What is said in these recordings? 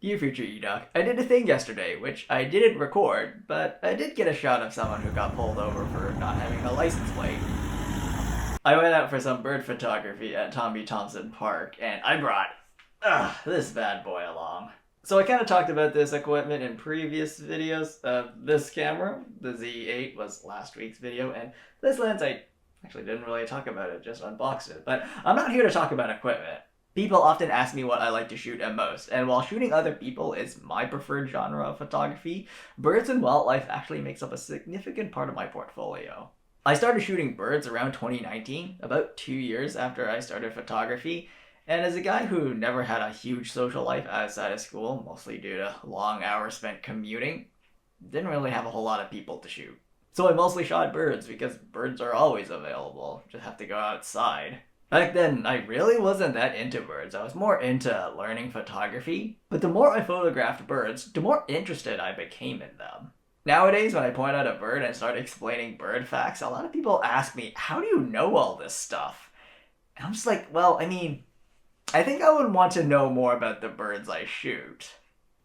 Dear future Enoch, I did a thing yesterday, which I didn't record, but I did get a shot of someone who got pulled over for not having a license plate. I went out for some bird photography at Tommy Thompson Park, and I brought this bad boy along. So I kind of talked about this equipment in previous videos. This camera, the Z8, was last week's video, and this lens I actually didn't really talk about it, just unboxed it. But I'm not here to talk about equipment. People often ask me what I like to shoot at most, and while shooting other people is my preferred genre of photography, birds and wildlife actually makes up a significant part of my portfolio. I started shooting birds around 2019, about 2 years after I started photography, and as a guy who never had a huge social life outside of school, mostly due to long hours spent commuting, didn't really have a whole lot of people to shoot. So I mostly shot birds because birds are always available, just have to go outside. Back then, I really wasn't that into birds. I was more into learning photography. But the more I photographed birds, the more interested I became in them. Nowadays, when I point out a bird and start explaining bird facts, a lot of people ask me, how do you know all this stuff? And I'm just like, well, I think I would want to know more about the birds I shoot.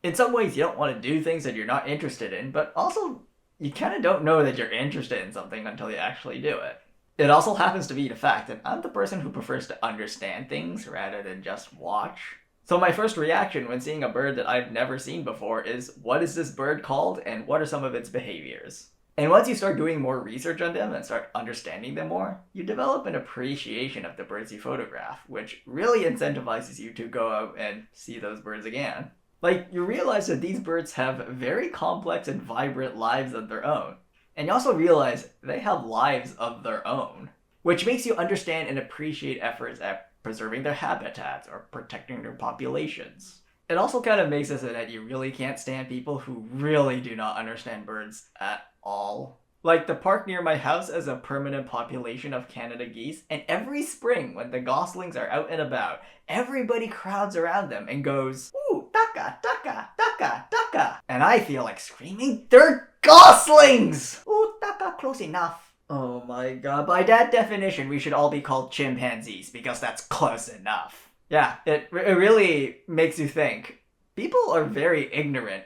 In some ways, you don't want to do things that you're not interested in, but also, you kind of don't know that you're interested in something until you actually do it. It also happens to be the fact that I'm the person who prefers to understand things rather than just watch. So my first reaction when seeing a bird that I've never seen before is, what is this bird called and what are some of its behaviors? And once you start doing more research on them and start understanding them more, you develop an appreciation of the birds you photograph, which really incentivizes you to go out and see those birds again. Like, you realize that these birds have very complex and vibrant lives of their own. And you also realize they have lives of their own, which makes you understand and appreciate efforts at preserving their habitats or protecting their populations. It also kind of makes it so that you really can't stand people who really do not understand birds at all. Like, the park near my house has a permanent population of Canada geese, and every spring when the goslings are out and about, everybody crowds around them and goes, "Ooh, ducka, ducka, ducka, ducka." And I feel like screaming, "They're goslings!" "Ooh, ducka, close enough." Oh my god, by that definition, we should all be called chimpanzees, because that's close enough. Yeah, it really makes you think. People are very ignorant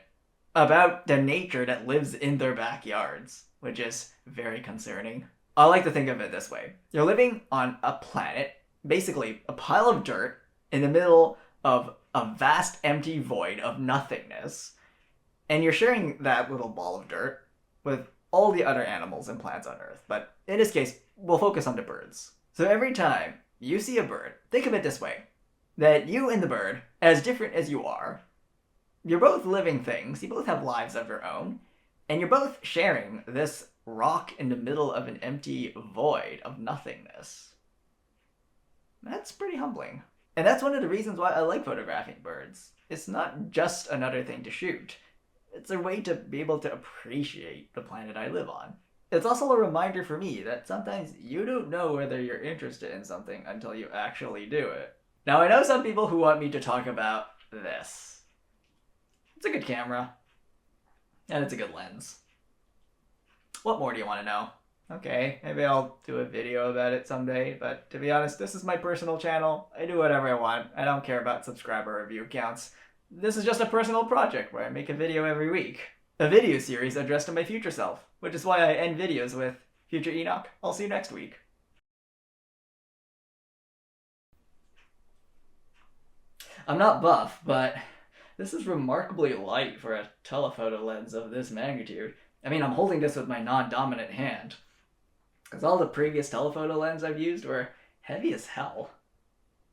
about the nature that lives in their backyards, which is very concerning. I like to think of it this way. You're living on a planet, basically a pile of dirt, in the middle of a vast empty void of nothingness, and you're sharing that little ball of dirt with all the other animals and plants on Earth. But in this case, we'll focus on the birds. So every time you see a bird, think of it this way, that you and the bird, as different as you are, you're both living things, you both have lives of your own, and you're both sharing this rock in the middle of an empty void of nothingness. That's pretty humbling. And that's one of the reasons why I like photographing birds. It's not just another thing to shoot. It's a way to be able to appreciate the planet I live on. It's also a reminder for me that sometimes you don't know whether you're interested in something until you actually do it. Now, I know some people who want me to talk about this. It's a good camera. And it's a good lens. What more do you want to know? Okay, maybe I'll do a video about it someday, but to be honest, this is my personal channel. I do whatever I want. I don't care about subscriber or view counts. This is just a personal project where I make a video every week. A video series addressed to my future self, which is why I end videos with, "Future Enoch, I'll see you next week." I'm not buff, but this is remarkably light for a telephoto lens of this magnitude. I'm holding this with my non-dominant hand, because all the previous telephoto lenses I've used were heavy as hell.